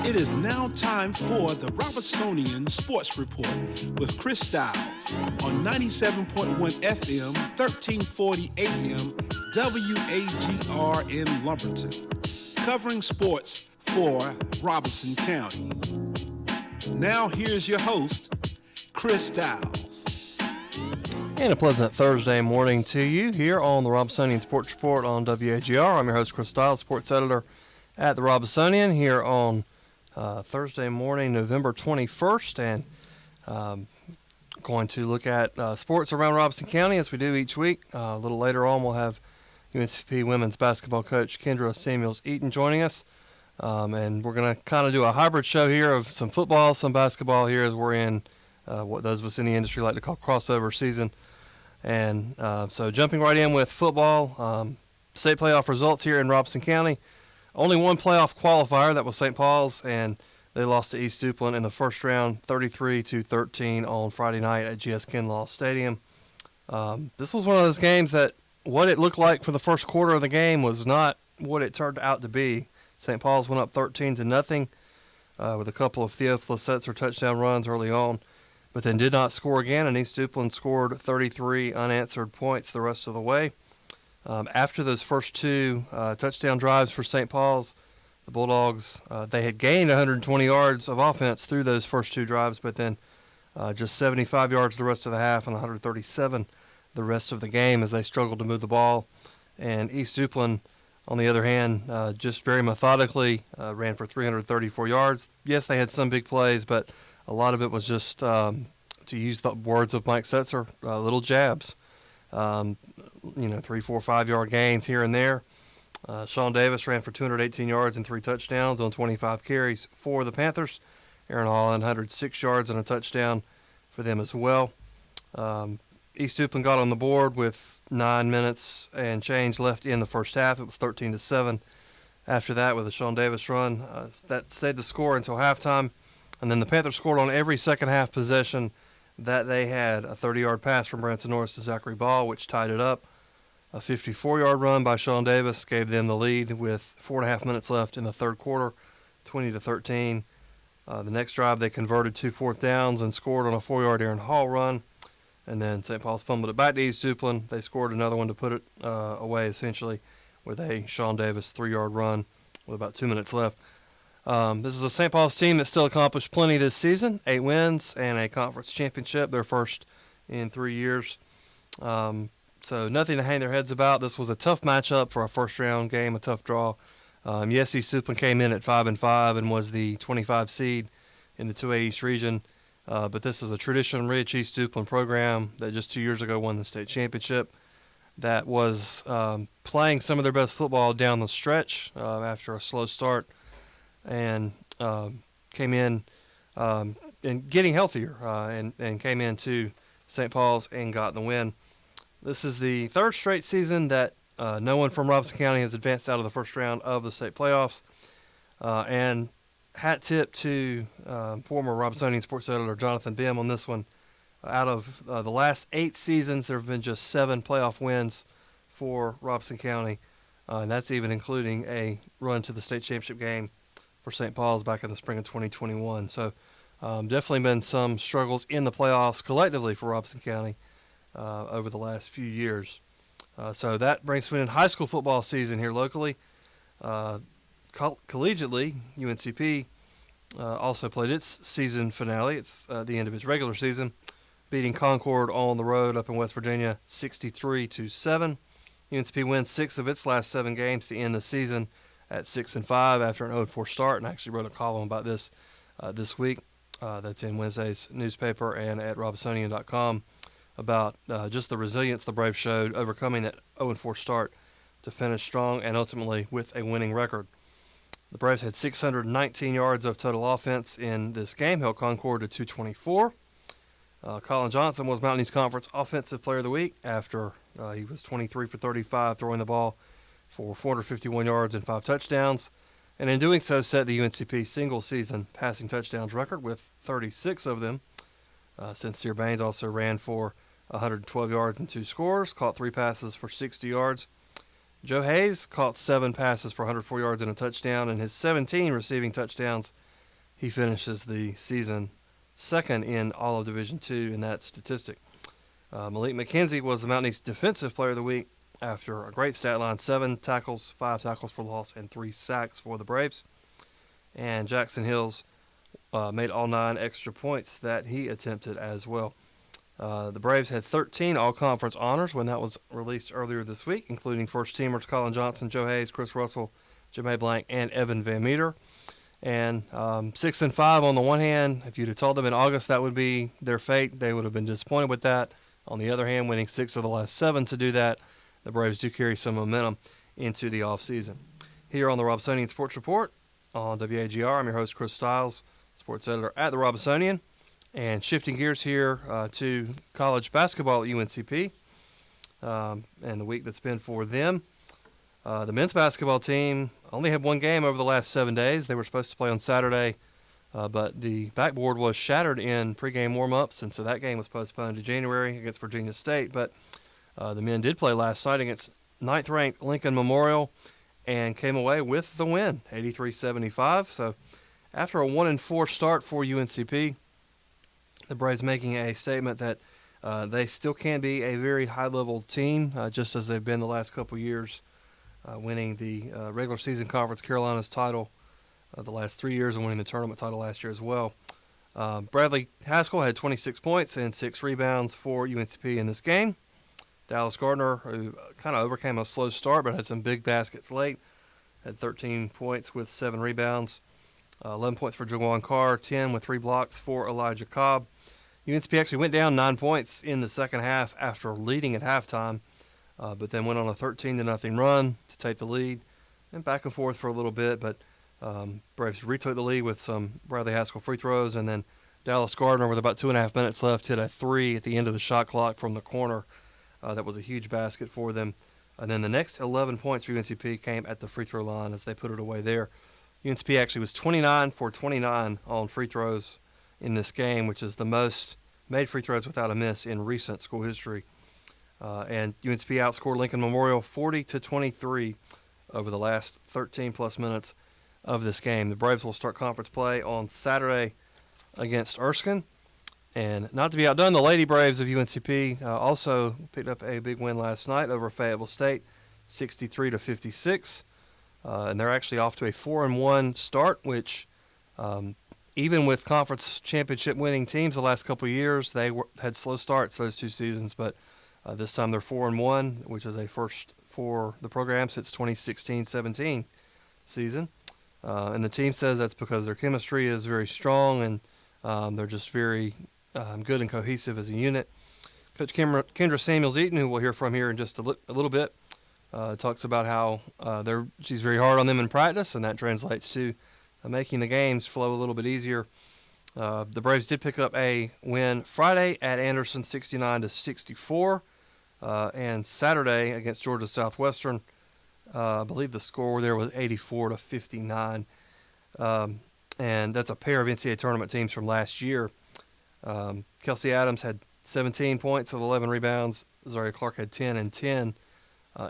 It is now time for the Robesonian Sports Report with Chris Stiles on 97.1 FM, 1340 AM, WAGR in Lumberton, covering sports for Robeson County. Now here's your host, Chris Stiles. And a pleasant Thursday morning to you here on the Robesonian Sports Report on WAGR. I'm your host, Chris Stiles, sports editor at the Robesonian here on Thursday morning, November 21st, and going to look at sports around Robeson County as we do each week. A little later on, we'll have UNCP women's basketball coach Kendra Samuels-Eaton joining us, and we're going to kind of do a hybrid show here of some football, some basketball here as we're in what those of us in the industry like to call crossover season. And so jumping right in with football, state playoff results here in Robeson County. Only one playoff qualifier, that was St. Paul's, and they lost to East Duplin in the first round, 33-13 on Friday night at GS Kinlaw Stadium. This was one of those games that what it looked like for the first quarter of the game was not what it turned out to be. St. Paul's went up 13-0 with a couple of Theophilus Setzer touchdown runs early on, but then did not score again, and East Duplin scored 33 unanswered points the rest of the way. After those first two touchdown drives for St. Paul's, the Bulldogs, they had gained 120 yards of offense through those first two drives, but then just 75 yards the rest of the half and 137 the rest of the game as they struggled to move the ball. And East Duplin, on the other hand, just very methodically ran for 334 yards. Yes, they had some big plays, but a lot of it was just, to use the words of Mike Setzer, little jabs. 3, 4, 5 yard gains here and there. Sean Davis ran for 218 yards and 3 touchdowns on 25 carries for the Panthers. Aaron Holland, 106 yards and a touchdown for them as well. East Duplin got on the board with 9 minutes and change left in the first half. It was 13-7. After that, with a Sean Davis run, that stayed the score until halftime. And then the Panthers scored on every second half possession that they had. A 30-yard pass from Branson Norris to Zachary Ball, which tied it up. A 54-yard run by Sean Davis gave them the lead with 4.5 minutes left in the third quarter, 20-13. The next drive, they converted 2 fourth downs and scored on a 4-yard Aaron Hall run. And then St. Paul's fumbled it back to East Duplin. They scored another one to put it away, essentially, with a Sean Davis 3-yard run with about 2 minutes left. This is a St. Paul's team that still accomplished plenty this season, 8 wins and a conference championship, their first in 3 years. So nothing to hang their heads about. This was a tough matchup for a first-round game, a tough draw. Yes, East Duplin came in at 5-5 and was the 25 seed in the 2A East region. But this is a tradition-rich East Duplin program that just 2 years ago won the state championship, that was playing some of their best football down the stretch after a slow start, and came in and getting healthier and came into St. Paul's and got the win. This is the third straight season that no one from Robeson County has advanced out of the first round of the state playoffs. And hat tip to former Robesonian sports editor Jonathan Bim on this one. Out of the last 8 seasons, there have been just 7 playoff wins for Robeson County, and that's even including a run to the state championship game for St. Paul's back in the spring of 2021. So definitely been some struggles in the playoffs collectively for Robeson County over the last few years. So that brings to an end high school football season here locally. Collegiately, UNCP also played its season finale. It's the end of its regular season, beating Concord on the road up in West Virginia 63-7. UNCP wins 6 of its last 7 games to end the season at 6-5 after an 0-4 start, and I actually wrote a column about this this week. That's in Wednesday's newspaper and at Robesonian.com about just the resilience the Braves showed, overcoming that 0-4 start to finish strong and ultimately with a winning record. The Braves had 619 yards of total offense in this game, held Concord to 224. Colin Johnson was Mountain East Conference Offensive Player of the Week after he was 23 for 35, throwing the ball for 451 yards and 5 touchdowns. And in doing so, set the UNCP single-season passing touchdowns record with 36 of them. Sincere Baines also ran for 112 yards and 2 scores, caught 3 passes for 60 yards. Joe Hayes caught 7 passes for 104 yards and a touchdown, and his 17 receiving touchdowns he finishes the season second in all of Division II in that statistic. Malik McKenzie was the Mountain East Defensive Player of the Week after a great stat line, 7 tackles, 5 tackles for loss, and 3 sacks for the Braves. And Jackson Hills made all 9 extra points that he attempted as well. The Braves had 13 all-conference honors when that was released earlier this week, including first-teamers Colin Johnson, Joe Hayes, Chris Russell, Jamae Blank, and Evan Van Meter. And 6-5 on the one hand, if you'd have told them in August that would be their fate, they would have been disappointed with that. On the other hand, winning 6 of the last 7 to do that, the Braves do carry some momentum into the offseason. Here on the Robesonian Sports Report on WAGR, I'm your host, Chris Stiles, sports editor at the Robesonian. And shifting gears here to college basketball at UNCP and the week that's been for them. The men's basketball team only had one game over the last 7 days. They were supposed to play on Saturday, but the backboard was shattered in pregame warm-ups, and so that game was postponed to January against Virginia State. But the men did play last night against 9th-ranked Lincoln Memorial and came away with the win, 83-75. So after a 1-4 start for UNCP, the Braves making a statement that they still can be a very high-level team, just as they've been the last couple years, winning the regular season conference Carolinas title the last 3 years and winning the tournament title last year as well. Bradley Haskell had 26 points and 6 rebounds for UNCP in this game. Dallas Gardner, who kind of overcame a slow start but had some big baskets late, had 13 points with 7 rebounds. 11 points for Jawan Carr, 10 with 3 blocks for Elijah Cobb. UNCP actually went down 9 points in the second half after leading at halftime, but then went on a 13-0 run to take the lead and back and forth for a little bit. But Braves retook the lead with some Bradley Haskell free throws, and then Dallas Gardner, with about 2.5 minutes left, hit a 3 at the end of the shot clock from the corner. That was a huge basket for them. And then the next 11 points for UNCP came at the free throw line as they put it away there. UNCP actually was 29 for 29 on free throws in this game, which is the most made free throws without a miss in recent school history. And UNCP outscored Lincoln Memorial 40-23 over the last 13-plus minutes of this game. The Braves will start conference play on Saturday against Erskine. And not to be outdone, the Lady Braves of UNCP also picked up a big win last night over Fayetteville State, 63-56. And they're actually off to a 4-1 start, which even with conference championship winning teams the last couple of years, they had slow starts those 2 seasons. But this time they're 4-1, which is a first for the program since 2016-17 season. And the team says that's because their chemistry is very strong and they're just very good and cohesive as a unit. Coach Kendra Samuels-Eaton, who we'll hear from here in just a little bit, talks about how she's very hard on them in practice, and that translates to making the games flow a little bit easier. The Braves did pick up a win Friday at Anderson, 69-64, and Saturday against Georgia Southwestern. I believe the score there was 84-59, and that's a pair of NCAA tournament teams from last year. Kelsey Adams had 17 points with 11 rebounds. Zaria Clark had 10 and 10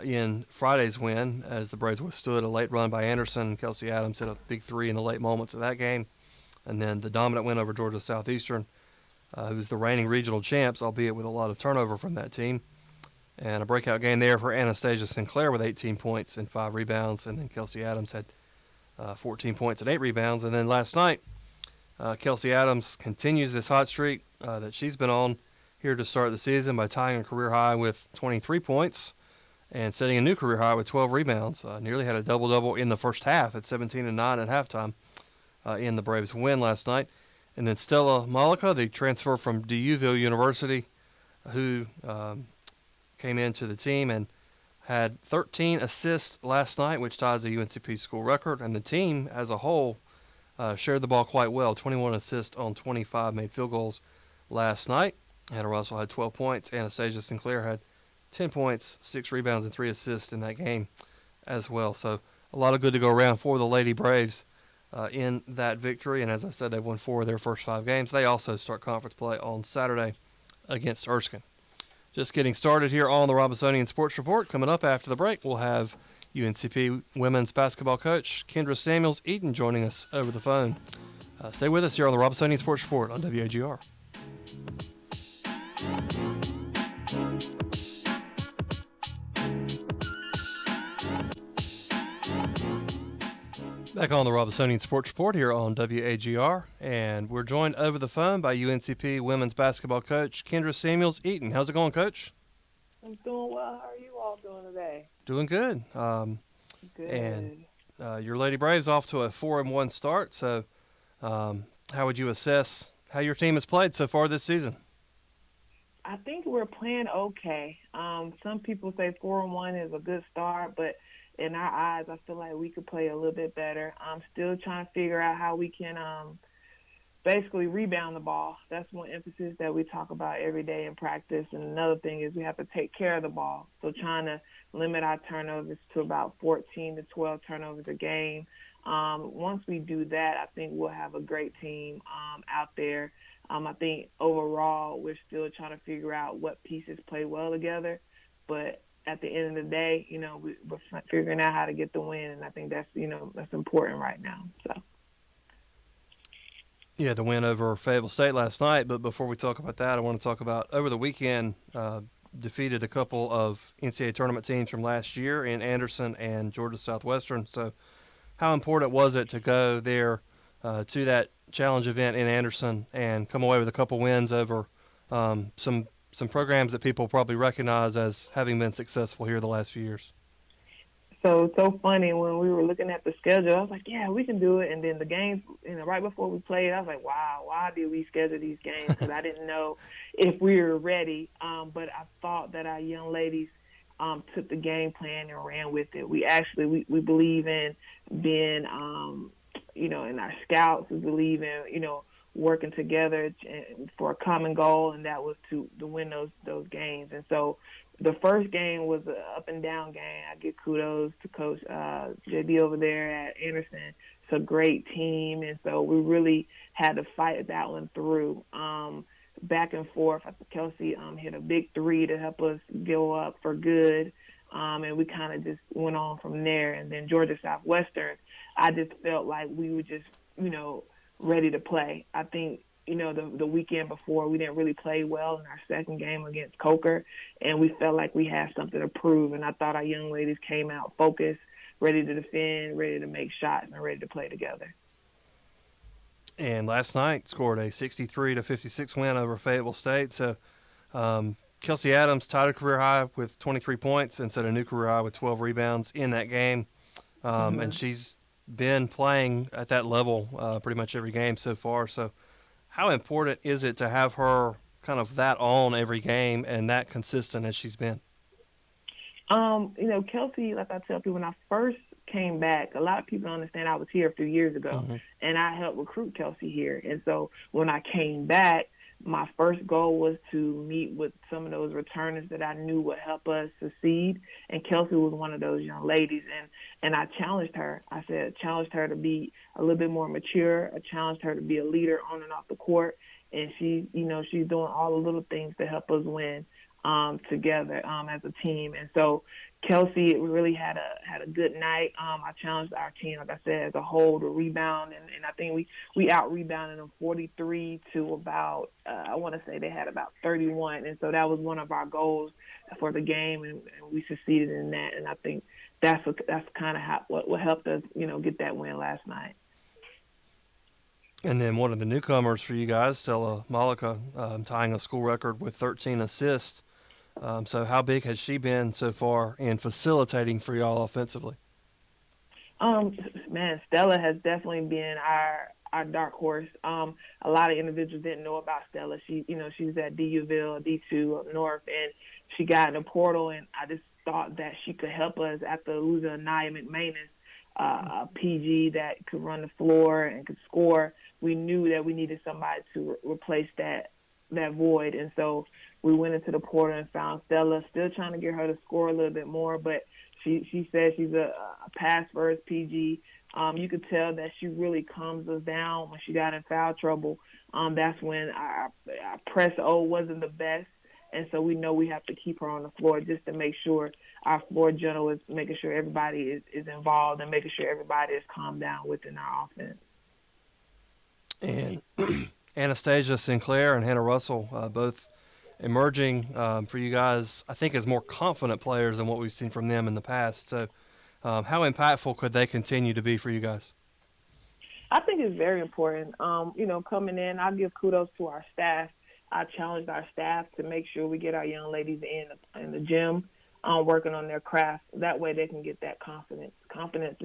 in Friday's win as the Braves withstood a late run by Anderson. Kelsey Adams hit a big 3 in the late moments of that game. And then the dominant win over Georgia Southeastern, who's the reigning regional champs, albeit with a lot of turnover from that team. And a breakout game there for Anastasia Sinclair with 18 points and 5 rebounds. And then Kelsey Adams had 14 points and 8 rebounds. And then last night, Kelsey Adams continues this hot streak that she's been on here to start the season by tying a career high with 23 points and setting a new career high with 12 rebounds. Nearly had a double-double in the first half at 17 and 9 at halftime in the Braves' win last night. And then Stella Malika, the transfer from DUville University, who came into the team and had 13 assists last night, which ties the UNCP school record. And the team as a whole shared the ball quite well, 21 assists on 25 made field goals last night. Hannah Russell had 12 points. Anastasia Sinclair had 10 points, 6 rebounds, and 3 assists in that game as well. So a lot of good to go around for the Lady Braves in that victory. And as I said, they've won 4 of their first 5 games. They also start conference play on Saturday against Erskine. Just getting started here on the Robesonian Sports Report. Coming up after the break, we'll have UNCP women's basketball coach Kendra Samuels-Eaton joining us over the phone. Stay with us here on the Robesonian Sports Report on WAGR. Back on the Robesonian Sports Report here on WAGR, and we're joined over the phone by UNCP women's basketball coach Kendra Samuels-Eaton. How's it going, Coach? I'm doing well. How are you all doing today? Doing good. Good. And your Lady Braves off to a 4-1 start. So, how would you assess how your team has played so far this season? I think we're playing okay. Some people say 4-1 is a good start, but in our eyes, I feel like we could play a little bit better. I'm still trying to figure out how we can basically rebound the ball. That's one emphasis that we talk about every day in practice. And another thing is we have to take care of the ball. So trying to limit our turnovers to about 14 to 12 turnovers a game. Once we do that, I think we'll have a great team out there. I think overall we're still trying to figure out what pieces play well together. But at the end of the day, we're figuring out how to get the win, and I think that's important right now. So. Yeah, the win over Fayetteville State last night. But before we talk about that, I want to talk about over the weekend, defeated a couple of NCAA tournament teams from last year in Anderson and Georgia Southwestern. So how important was it to go there to that challenge event in Anderson and come away with a couple wins over some programs that people probably recognize as having been successful here the last few years? So it's so funny when we were looking at the schedule, I was like, yeah, we can do it. And then the games, right before we played, I was like, wow, why did we schedule these games? Because I didn't know if we were ready. But I thought that our young ladies took the game plan and ran with it. We believe in being, in our scouts. We believe in, working together for a common goal, and that was to win those games. And so the first game was an up-and-down game. I give kudos to Coach JD over there at Anderson. It's a great team, and so we really had to fight that one through. Back and forth. I think Kelsey hit a big three to help us go up for good, and we kind of just went on from there. And then Georgia Southwestern, I just felt like we were just, ready to play. I think, the weekend before we didn't really play well in our second game against Coker, and we felt like we had something to prove. And I thought our young ladies came out focused, ready to defend, ready to make shots, and ready to play together. And last night scored a 63-56 win over Fayetteville State. So Kelsey Adams tied a career high with 23 points and set a new career high with 12 rebounds in that game. And she's been playing at that level pretty much every game so far. So how important is it to have her kind of that on every game and that consistent as she's been? Kelsey, like I tell people, when I first came back, a lot of people don't understand I was here a few years ago, and I helped recruit Kelsey here. And so when I came back, my first goal was to meet with some of those returners that I knew would help us succeed. And Kelsey was one of those young ladies. And I challenged her. I challenged her to be a little bit more mature. I challenged her to be a leader on and off the court. And she's doing all the little things to help us win together as a team. And so Kelsey really had a good night. I challenged our team, like I said, as a whole to rebound, and I think we out-rebounded them 43 to about, I want to say they had about 31. And so that was one of our goals for the game, and we succeeded in that. And I think that's kind of what helped us, get that win last night. And then one of the newcomers for you guys, Stella Malika, tying a school record with 13 assists. So how big has she been so far in facilitating for y'all offensively? Stella has definitely been our dark horse. A lot of individuals didn't know about Stella. She was at DUville, D2 up north, and she got in the portal, and I just thought that she could help us after losing Anaya McManus, a PG that could run the floor and could score. We knew that we needed somebody to replace that void, and so we went into the portal and found Stella, still trying to get her to score a little bit more, but she says she's a pass-first PG. You could tell that she really calms us down when she got in foul trouble. That's when our press O wasn't the best, and so we know we have to keep her on the floor just to make sure our floor general is making sure everybody is involved and making sure everybody is calmed down within our offense. And Anastasia Sinclair and Hannah Russell, both emerging for you guys, I think, as more confident players than what we've seen from them in the past. So how impactful could they continue to be for you guys? I think it's very important. Coming in, I give kudos to our staff. I challenged our staff to make sure we get our young ladies in the gym, working on their craft. That way they can get that confidence. Confidence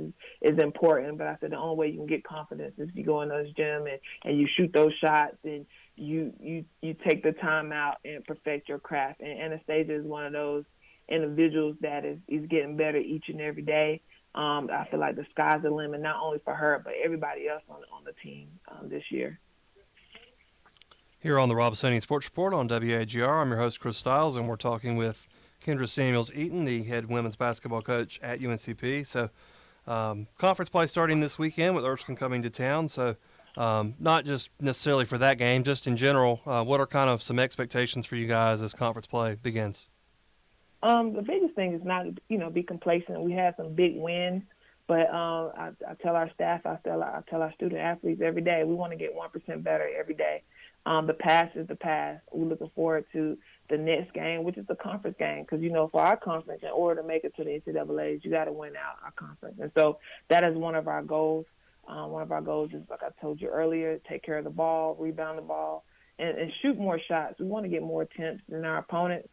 is important, but I said the only way you can get confidence is if you go in those gym and you shoot those shots and you take the time out and perfect your craft. And Anastasia is one of those individuals that is getting better each and every day. I feel like the sky's the limit, not only for her, but everybody else on the team this year. Here on the Robesonian Sports Report on WAGR, I'm your host, Chris Stiles, and we're talking with Kendra Samuels-Eaton, the head women's basketball coach at UNCP. So conference play starting this weekend with Erskine coming to town. So not just necessarily for that game, just in general, what are kind of some expectations for you guys as conference play begins? The biggest thing is not, be complacent. We had some big wins, but I tell our staff, I tell our student athletes every day, we want to get 1% better every day. The past is the past. We're looking forward to the next game, which is the conference game, because, for our conference, in order to make it to the NCAAs, you got to win out our conference. And so that is one of our goals. One of our goals is, like I told you earlier, take care of the ball, rebound the ball, and shoot more shots. We want to get more attempts than our opponents.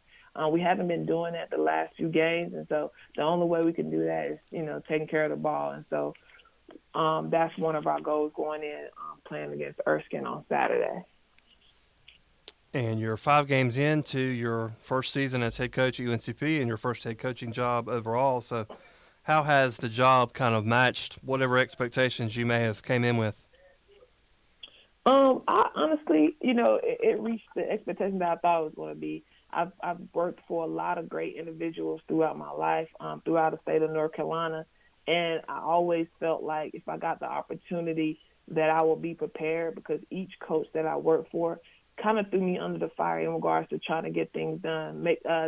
We haven't been doing that the last few games, and so the only way we can do that is, taking care of the ball. And so that's one of our goals going in, playing against Erskine on Saturday. And you're 5 games into your first season as head coach at UNCP and your first head coaching job overall. So how has the job kind of matched whatever expectations you may have came in with? I honestly, it reached the expectation that I thought it was going to be. I've worked for a lot of great individuals throughout my life, throughout the state of North Carolina, and I always felt like if I got the opportunity that I will be prepared, because each coach that I worked for kind of threw me under the fire in regards to trying to get things done,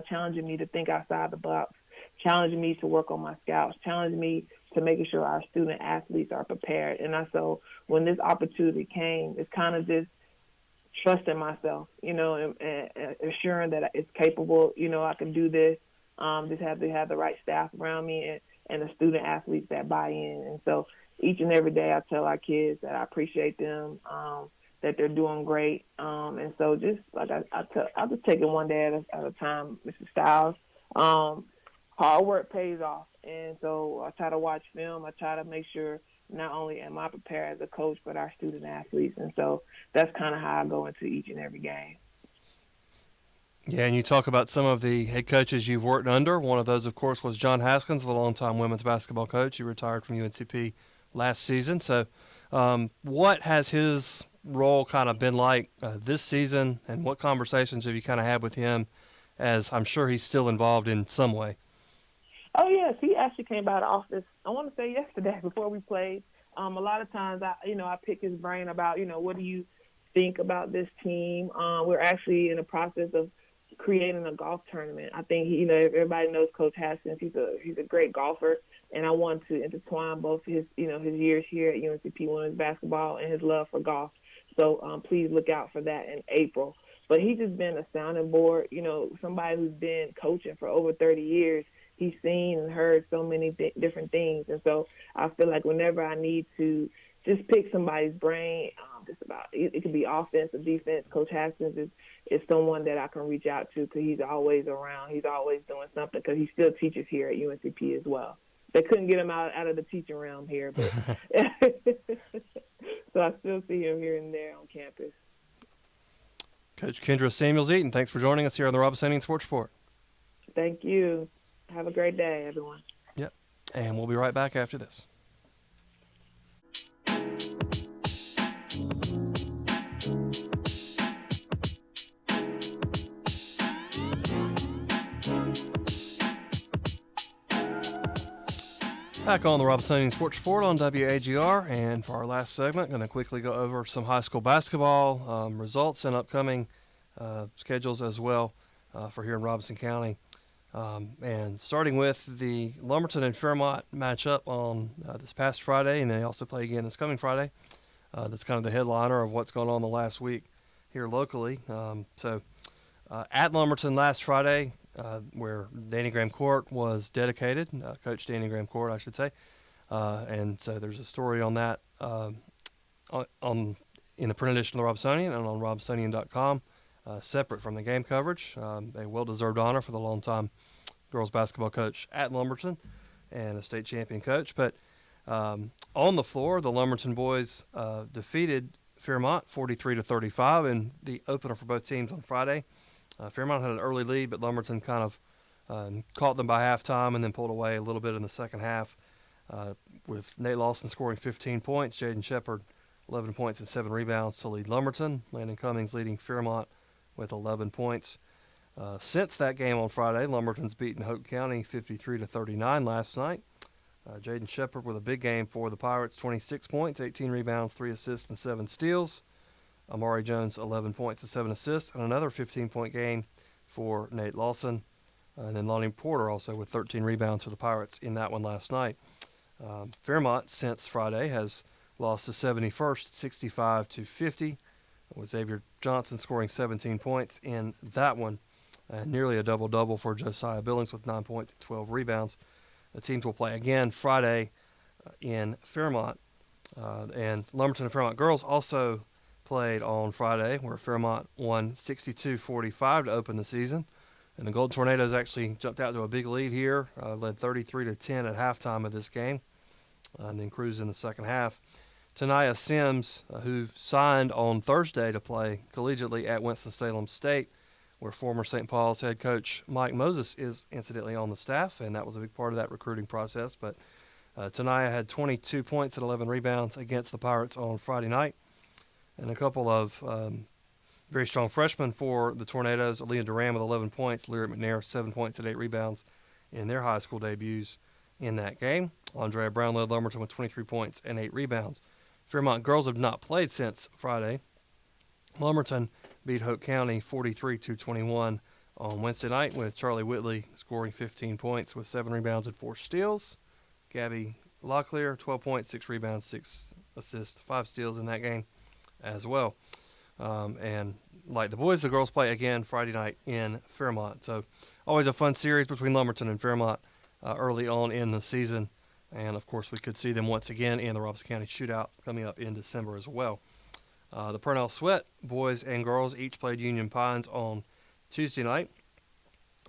challenging me to think outside the box, challenging me to work on my scouts, challenging me to making sure our student athletes are prepared. And so when this opportunity came, it's kind of just trusting myself, and assuring that it's capable, I can do this. Just have to have the right staff around me and the student athletes that buy in. And so each and every day I tell our kids that I appreciate them, that they're doing great. And so just like I'll just take it one day at a time, Mr. Stiles. Hard work pays off. And so I try to watch film. I try to make sure not only am I prepared as a coach, but our student athletes. And so that's kind of how I go into each and every game. Yeah, and you talk about some of the head coaches you've worked under. One of those, of course, was John Haskins, the longtime women's basketball coach. He retired from UNCP last season. So what has his role kind of been like this season, and what conversations have you kind of had with him, as I'm sure he's still involved in some way? Oh, yes. He actually came by the office, I want to say yesterday before we played. A lot of times, I pick his brain about, what do you think about this team? We're actually in the process of creating a golf tournament. I think, everybody knows Coach Haskins. He's a great golfer, and I want to intertwine both his years here at UNCP women's basketball and his love for golf. So please look out for that in April. But he's just been a sounding board, somebody who's been coaching for over 30 years. He's seen and heard so many different things. And so I feel like whenever I need to just pick somebody's brain, just about it could be offense or defense, Coach Haskins is someone that I can reach out to, because he's always around. He's always doing something, because he still teaches here at UNCP as well. They couldn't get him out of the teaching realm here, but so I still see him here and there on campus. Coach Kendra Samuels-Eaton, thanks for joining us here on the Robesonian Sports Report. Thank you. Have a great day, everyone. Yep, and we'll be right back after this. Back on the Robesonian Sports Report on WAGR, and for our last segment, going to quickly go over some high school basketball results and upcoming schedules as well for here in Robeson County. And starting with the Lumberton and Fairmont matchup on this past Friday, and they also play again this coming Friday. That's kind of the headliner of what's going on the last week here locally. At Lumberton last Friday, where Danny Graham Court was dedicated, Coach Danny Graham Court, I should say. And so there's a story on that in the print edition of the Robesonian and on Robesonian.com, separate from the game coverage. A well-deserved honor for the longtime girls basketball coach at Lumberton and a state champion coach. But on the floor, the Lumberton boys defeated Fairmont 43-35 in the opener for both teams on Friday. Fairmont had an early lead, but Lumberton kind of caught them by halftime and then pulled away a little bit in the second half, with Nate Lawson scoring 15 points, Jaden Shepard 11 points and 7 rebounds to lead Lumberton. Landon Cummings leading Fairmont with 11 points. Since that game on Friday, Lumberton's beaten Hope County 53-39 last night. Jaden Shepard with a big game for the Pirates, 26 points, 18 rebounds, 3 assists, and 7 steals. Amari Jones, 11 points and 7 assists, and another 15-point game for Nate Lawson. And then Lonnie Porter also with 13 rebounds for the Pirates in that one last night. Fairmont, since Friday, has lost to 71st, 65-50, with Xavier Johnson scoring 17 points in that one. Nearly a double-double for Josiah Billings with 9 points and 12 rebounds. The teams will play again Friday in Fairmont. And Lumberton and Fairmont girls also played on Friday, where Fairmont won 62-45 to open the season. And the Golden Tornadoes actually jumped out to a big lead here, led 33-10 at halftime of this game, and then cruised in the second half. Tanaya Sims, who signed on Thursday to play collegiately at Winston-Salem State, where former St. Paul's head coach Mike Moses is incidentally on the staff, and that was a big part of that recruiting process. But Tanaya had 22 points and 11 rebounds against the Pirates on Friday night. And a couple of very strong freshmen for the Tornadoes, Aaliyah Duran with 11 points, Lyric McNair 7 points and 8 rebounds in their high school debuts in that game. Andrea Brown led Lumberton with 23 points and 8 rebounds. Fairmont girls have not played since Friday. Lumberton beat Hope County 43-21 on Wednesday night, with Charlie Whitley scoring 15 points with 7 rebounds and 4 steals. Gabby Locklear, 12 points, 6 rebounds, 6 assists, 5 steals in that game as well. And like the boys, the girls play again Friday night in Fairmont. So always a fun series between Lumberton and Fairmont early on in the season. And, of course, we could see them once again in the Robeson County Shootout coming up in December as well. The Purnell Sweat boys and girls each played Union Pines on Tuesday night.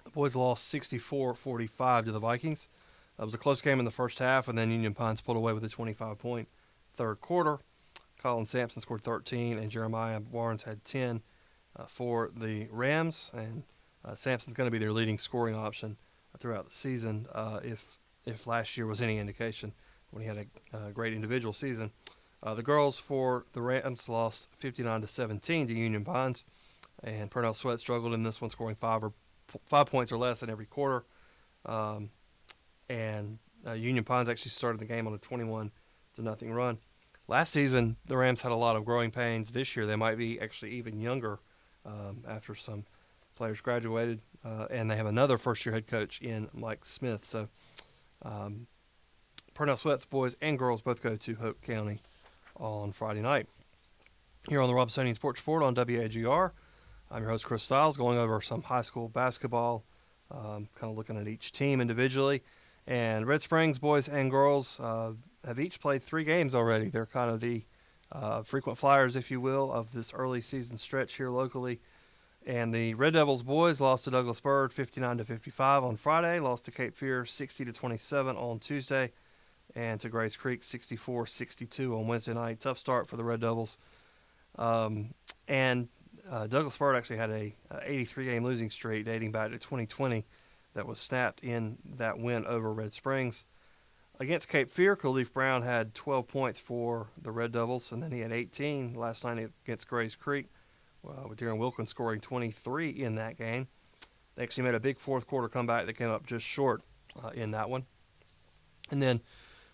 The boys lost 64-45 to the Vikings. It was a close game in the first half, and then Union Pines pulled away with a 25-point third quarter. Colin Sampson scored 13, and Jeremiah Barnes had 10 for the Rams. And Sampson's going to be their leading scoring option throughout the season, if last year was any indication, when he had a great individual season. The girls for the Rams lost 59-17 to Union Pines, and Purnell Sweat struggled in this one, scoring 5 points or less in every quarter. And Union Pines actually started the game on a 21-0 run. Last season, the Rams had a lot of growing pains. This year, they might be actually even younger after some players graduated, and they have another first-year head coach in Mike Smith. So Purnell Sweat's boys and girls both go to Hope County on Friday night. Here on the Robesonian Sports Report on WAGR, I'm your host, Chris Stiles, going over some high school basketball, kind of looking at each team individually. And Red Springs boys and girls have each played 3 games already. They're kind of the frequent flyers, if you will, of this early season stretch here locally. And the Red Devils boys lost to Douglas Byrd 59-55 on Friday, lost to Cape Fear 60-27 on Tuesday, and to Grace Creek 64-62 on Wednesday night. Tough start for the Red Devils. And Douglas Byrd actually had a 83-game losing streak dating back to 2020 that was snapped in that win over Red Springs. Against Cape Fear, Khalif Brown had 12 points for the Red Devils, and then he had 18 last night against Grace Creek, with Darren Wilkins scoring 23 in that game. They actually made a big fourth quarter comeback that came up just short in that one. And then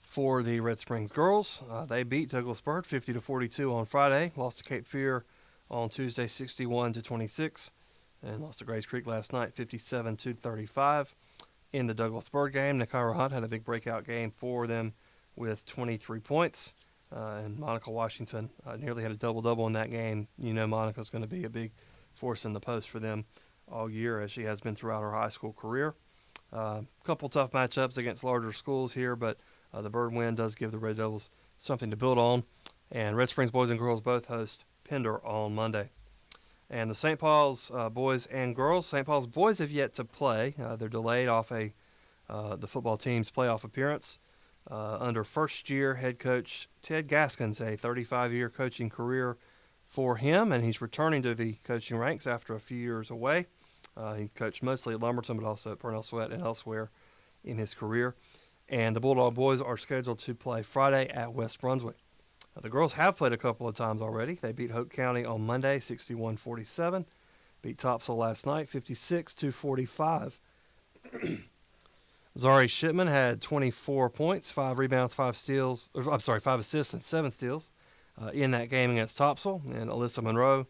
for the Red Springs girls, they beat Douglas Byrd 50-42 on Friday, lost to Cape Fear on Tuesday 61-26, and lost to Grace Creek last night 57-35. In the Douglas Byrd game, Nakira Hunt had a big breakout game for them with 23 points. and Monica Washington nearly had a double-double in that game. You know Monica's going to be a big force in the post for them all year, as she has been throughout her high school career. A couple tough matchups against larger schools here, but the Bird win does give the Red Devils something to build on. And Red Springs boys and girls both host Pender on Monday. And the St. Paul's boys and girls, St. Paul's boys have yet to play. They're delayed off the football team's playoff appearance under first-year head coach Ted Gaskins, a 35-year coaching career for him, and he's returning to the coaching ranks after a few years away. He coached mostly at Lumberton, but also at Purnell Sweat and elsewhere in his career. And the Bulldog boys are scheduled to play Friday at West Brunswick. The girls have played a couple of times already. They beat Hope County on Monday, 61-47. Beat Topsail last night, 56-45. Zari Shipman had 24 points, 5 rebounds, 5 assists, and 7 steals in that game against Topsail. And Alyssa Monroe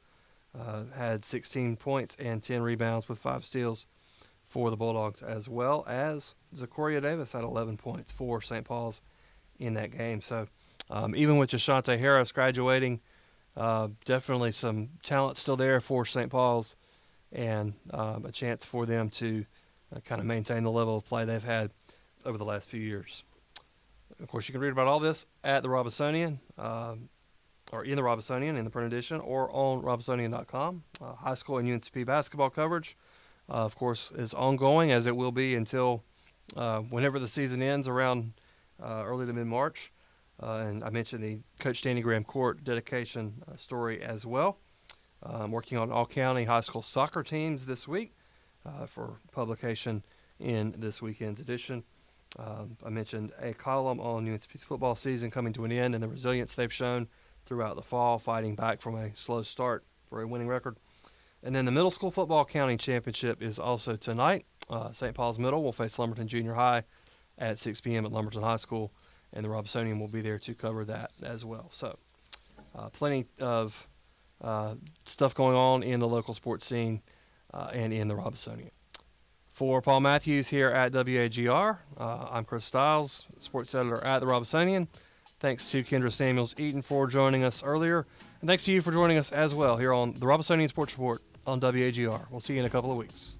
had 16 points and 10 rebounds with 5 steals for the Bulldogs, as well as Zakoria Davis had 11 points for St. Paul's in that game. So even with Jashante Harris graduating, definitely some talent still there for St. Paul's, and a chance for them to kind of maintain the level of play they've had over the last few years. Of course, you can read about all this at the Robesonian, or in the Robesonian in the print edition, or on Robesonian.com. High school and UNCP basketball coverage, of course, is ongoing, as it will be until whenever the season ends around early to mid-March. And I mentioned the Coach Danny Graham Court dedication story as well. I'm working on all-county high school soccer teams this week for publication in this weekend's edition. I mentioned a column on UNCP's football season coming to an end and the resilience they've shown throughout the fall, fighting back from a slow start for a winning record. And then the middle school football county championship is also tonight. St. Paul's Middle will face Lumberton Junior High at 6 p.m. at Lumberton High School, and the Robesonian will be there to cover that as well. So plenty of stuff going on in the local sports scene and in the Robesonian. For Paul Matthews here at WAGR, I'm Chris Stiles, sports editor at the Robesonian. Thanks to Kendra Samuels-Eaton for joining us earlier. And thanks to you for joining us as well here on the Robesonian Sports Report on WAGR. We'll see you in a couple of weeks.